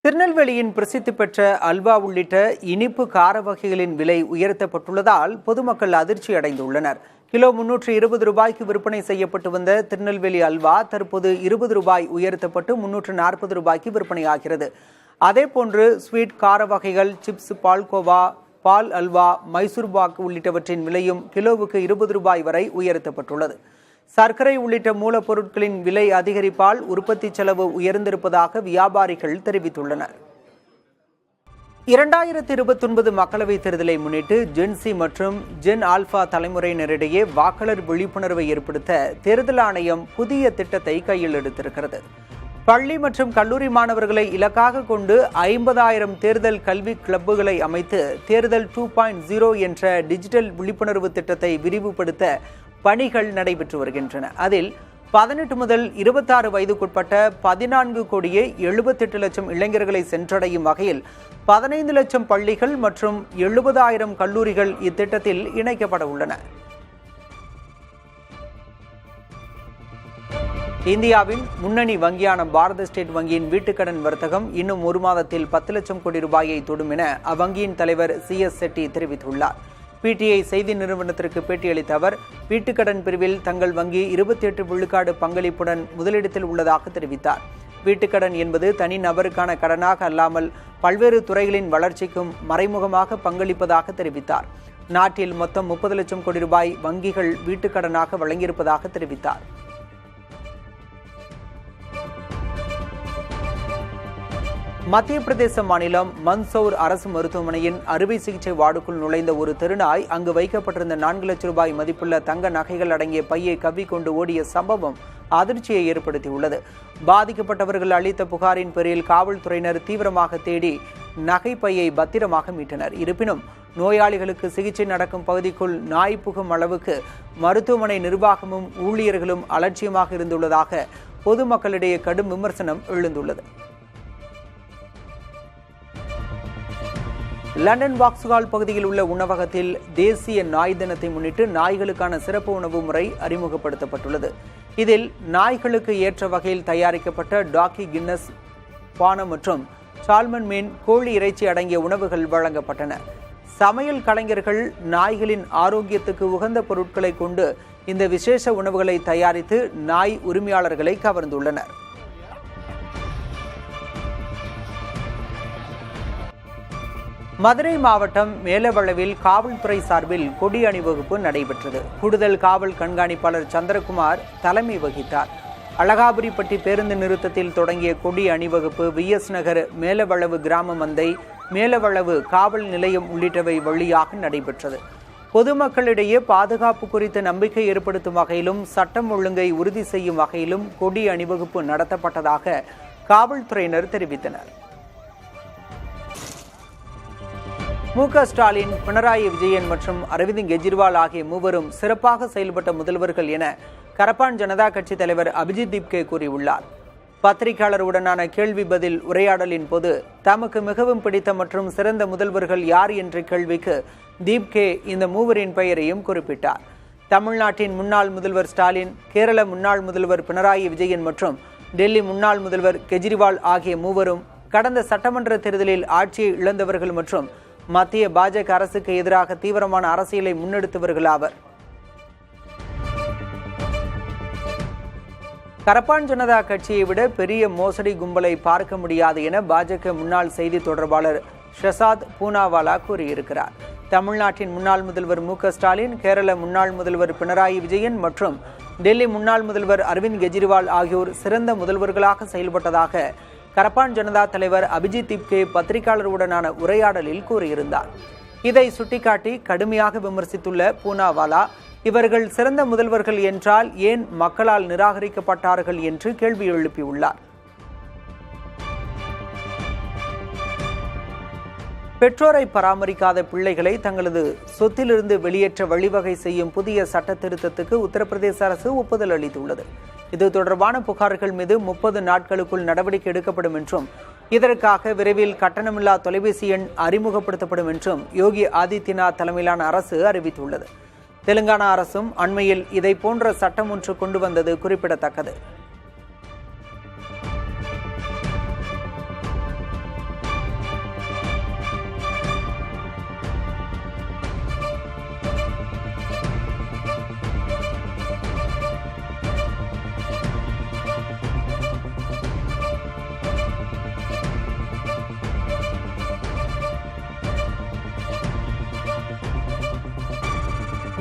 திருநெல்வேலியின் பிரசித்தி பெற்ற அல்வா உள்ளிட்ட இனிப்பு கார வகைகளின் விலை உயர்த்தப்பட்டுள்ளதால் பொதுமக்கள் அதிர்ச்சி அடைந்துள்ளனர். கிலோ 320 ரூபாய்க்கு விற்பனை செய்யப்பட்டு வந்த திருநெல்வேலி அல்வா தற்போது 20 ரூபாய் உயர்த்தப்பட்டு 340 ரூபாய்க்கு விற்பனையாகிறது. அதேபோன்று ஸ்வீட் கார வகைகள், சிப்ஸ், பால்கோவா, பால் அல்வா, மைசூர் பாக் உள்ளிட்டவற்றின் விலையும் கிலோவுக்கு 20 ரூபாய் வரை உயர்த்தப்பட்டுள்ளது. சர்க்கரை உள்ளிட்ட மூலப்பொருட்களின் விலை அதிகரிப்பால் உற்பத்தி செலவு உயர்ந்திருப்பதாக வியாபாரிகள் தெரிவித்துள்ளனர். 2029 மக்களவைத் தேர்தலை முன்னிட்டு ஜென்சி மற்றும் ஜென் ஆல்பா தலைமுறையினரிடையே வாக்காளர் விழிப்புணர்வை ஏற்படுத்த தேர்தல் ஆணையம் புதிய திட்டத்தை கையில் எடுத்திருக்கிறது. பள்ளி மற்றும் கல்லூரி மாணவர்களை இலக்காக கொண்டு 50,000 தேர்தல் கல்வி கிளப்புகளை அமைத்து தேர்தல் 2.0 என்ற டிஜிட்டல் விழிப்புணர்வு திட்டத்தை விரிவுபடுத்த பணிகள் நடைபெற்று வருகின்றன. அதில் 18 முதல் 26 வயதுக்குட்பட்ட 14 கோடியே 78 லட்சம் இளைஞர்களை சென்றடையும் வகையில் 15 லட்சம் பள்ளிகள் மற்றும் 70,000 கல்லூரிகள் இத்திட்டத்தில் இணைக்கப்பட உள்ளன. இந்தியாவின் முன்னணி வங்கியான பாரத ஸ்டேட் வங்கியின் வீட்டுக்கடன் வர்த்தகம் இன்னும் ஒரு மாதத்தில் 10 லட்சம் கோடி ரூபாயை தொடும் என அவ்வங்கியின் தலைவர் CS செட்டி தெரிவித்துள்ளார். PTI செய்தி நிறுவனத்திற்கு பேட்டியளித்த அவர், வீட்டுக்கடன் பிரிவில் தங்கள் வங்கி 28 விழுக்காடு பங்களிப்புடன் முதலிடத்தில் உள்ளதாக தெரிவித்தார். வீட்டுக்கடன் என்பது தனி நபருக்கான கடனாக அல்லாமல் பல்வேறு துறைகளின் வளர்ச்சிக்கும் மறைமுகமாக பங்களிப்பதாக தெரிவித்தார். நாட்டில் மொத்தம் 30 லட்சம் கோடி ரூபாய் வங்கிகள் வீட்டுக்கடனாக வழங்கியிருப்பதாக தெரிவித்தார். மத்திய பிரதேச மாநிலம் மந்த்சௌர் அரசு மருத்துவமனையின் அறுவை சிகிச்சை வார்டுக்குள் நுழைந்த ஒரு தெருநாய் அங்கு வைக்கப்பட்டிருந்த 4 லட்சம் ரூபாய் மதிப்புள்ள தங்க நகைகள் அடங்கிய பையை கவ்விக்கொண்டு ஓடிய சம்பவம் அதிர்ச்சியை ஏற்படுத்தியுள்ளது. பாதிக்கப்பட்டவர்கள் அளித்த புகாரின் பேரில் காவல்துறையினர் தீவிரமாக தேடி நகை பையை பத்திரமாக மீட்டனர். இருப்பினும் நோயாளிகளுக்கு சிகிச்சை நடக்கும் பகுதிக்குள் நாய் புகும் அளவுக்கு மருத்துவமனை நிர்வாகமும் ஊழியர்களும் அலட்சியமாக இருந்துள்ளதாக பொதுமக்களிடையே கடும் விமர்சனம் எழுந்துள்ளது. லண்டன் வாக்ஸ்ஹால் பகுதியில் உள்ள உணவகத்தில் தேசிய நாய் தினத்தை முன்னிட்டு நாய்களுக்கான சிறப்பு உணவு முறை அறிமுகப்படுத்தப்பட்டுள்ளது. இதில் நாய்களுக்கு ஏற்ற வகையில் தயாரிக்கப்பட்ட டாக்கி கின்னஸ் பானம் மற்றும் சால்மன் மீன், கோழி இறைச்சி அடங்கிய உணவுகள் வழங்கப்பட்டன. சமையல் கலைஞர்கள் நாய்களின் ஆரோக்கியத்துக்கு உகந்த பொருட்களை கொண்டு இந்த விசேஷ உணவுகளை தயாரித்து நாய் உரிமையாளர்களை கவர்ந்துள்ளனர். மதுரை மாவட்டம் மேலவளவில் காவல்துறை சார்பில் கொடி அணிவகுப்பு நடைபெற்றது. கூடுதல் காவல் கண்காணிப்பாளர் சந்திரகுமார் தலைமை வகித்தார். அழகாபுரிப்பட்டி பேருந்து நிறுத்தத்தில் தொடங்கிய கொடி அணிவகுப்பு VS நகர், மேலவளவு கிராம மந்தை, மேலவளவு காவல் நிலையம் உள்ளிட்டவை வழியாக நடைபெற்றது. பொதுமக்களிடையே பாதுகாப்பு குறித்து நம்பிக்கை ஏற்படுத்தும் வகையிலும் சட்டம் ஒழுங்கை உறுதி செய்யும் வகையிலும் கொடி அணிவகுப்பு நடத்தப்பட்டதாக காவல்துறையினர் தெரிவித்தனர். மு.க. ஸ்டாலின், பினராயி விஜயன் மற்றும் அரவிந்த் கெஜ்ரிவால் ஆகிய மூவரும் சிறப்பாக செயல்பட்ட முதல்வர்கள் என கரப்பான் ஜனதா கட்சி தலைவர் அபிஜித் தீப்கே கூறியுள்ளார். பத்திரிகையாளருடனான கேள்வி பதில் உரையாடலின் போது தமக்கு மிகவும் பிடித்த மற்றும் சிறந்த முதல்வர்கள் யார் என்ற கேள்விக்கு தீப்கே இந்த மூவரின் பெயரையும் குறிப்பிட்டார். தமிழ்நாட்டின் முன்னாள் முதல்வர் ஸ்டாலின், கேரள முன்னாள் முதல்வர் பினராயி விஜயன் மற்றும் டெல்லி முன்னாள் முதல்வர் கெஜ்ரிவால் ஆகிய மூவரும் கடந்த சட்டமன்ற தேர்தலில் ஆட்சியை இழந்தவர்கள் மற்றும் மத்திய பாஜக அரசுக்கு எதிராக தீவிரமான அரசியலை முன்னெடுத்தவர்களாவர். கரப்பான் ஜனதா கட்சியை விட பெரிய மோசடி கும்பலை பார்க்க முடியாது என பாஜக முன்னாள் செய்தி தொடர்பாளர் ஷசாத் பூனாவாலா கூறியிருக்கிறார். தமிழ்நாட்டின் முன்னாள் முதல்வர் மு.க. ஸ்டாலின், கேரள முன்னாள் முதல்வர் பினராயி விஜயன் மற்றும் டெல்லி முன்னாள் முதல்வர் அரவிந்த் கெஜ்ரிவால் ஆகியோர் சிறந்த முதல்வர்களாக செயல்பட்டதாக கரப்பான் ஜனதா தலைவர் அபிஜித் தீப்கே பத்திரிகையாளருடனான உரையாடலில் கூறியிருந்தார். இதை சுட்டிக்காட்டி கடுமையாக விமர்சித்துள்ள பூனாவாலா, இவர்கள் சிறந்த முதல்வர்கள் என்றால் ஏன் மக்களால் நிராகரிக்கப்பட்டார்கள் என்று கேள்வி எழுப்பியுள்ளார். பெற்றோரை பராமரிக்காத பிள்ளைகளை தங்களது சொத்திலிருந்து வெளியேற்ற வழிவகை செய்யும் புதிய சட்ட திருத்தத்துக்கு உத்தரப்பிரதேச அரசு ஒப்புதல் அளித்துள்ளது. இது தொடர்பான புகார்கள் மீது 30 நாட்களுக்குள் நடவடிக்கை எடுக்கப்படும் என்றும் இதற்காக விரைவில் கட்டணமில்லா தொலைபேசி எண் அறிமுகப்படுத்தப்படும் என்றும் யோகி ஆதித்யநாத் தலைமையிலான அரசு அறிவித்துள்ளது. தெலுங்கானா அரசும் அண்மையில் இதை போன்ற சட்டம் ஒன்று கொண்டு வந்தது குறிப்பிடத்தக்கது.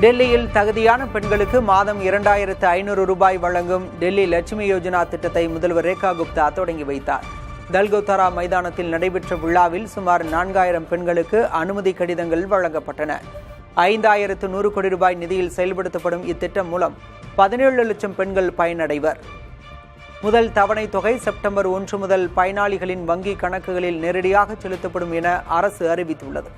டெல்லியில் தகுதியான பெண்களுக்கு மாதம் 2500 ரூபாய் வழங்கும் டெல்லி லட்சுமி யோஜனா திட்டத்தை முதல்வர் ரேகா குப்தா தொடங்கி வைத்தார். தல்கோத்தரா மைதானத்தில் நடைபெற்ற விழாவில் சுமார் 4000 பெண்களுக்கு அனுமதி கடிதங்கள் வழங்கப்பட்டன. 5100 கோடி ரூபாய் நிதியில் செயல்படுத்தப்படும் இத்திட்டம் மூலம் 17 லட்சம் பெண்கள் பயனடைவர். முதல் தவணை தொகை செப்டம்பர் 1 முதல் பயனாளிகளின் வங்கி கணக்குகளில் நேரடியாக செலுத்தப்படும் என அரசு அறிவித்துள்ளது.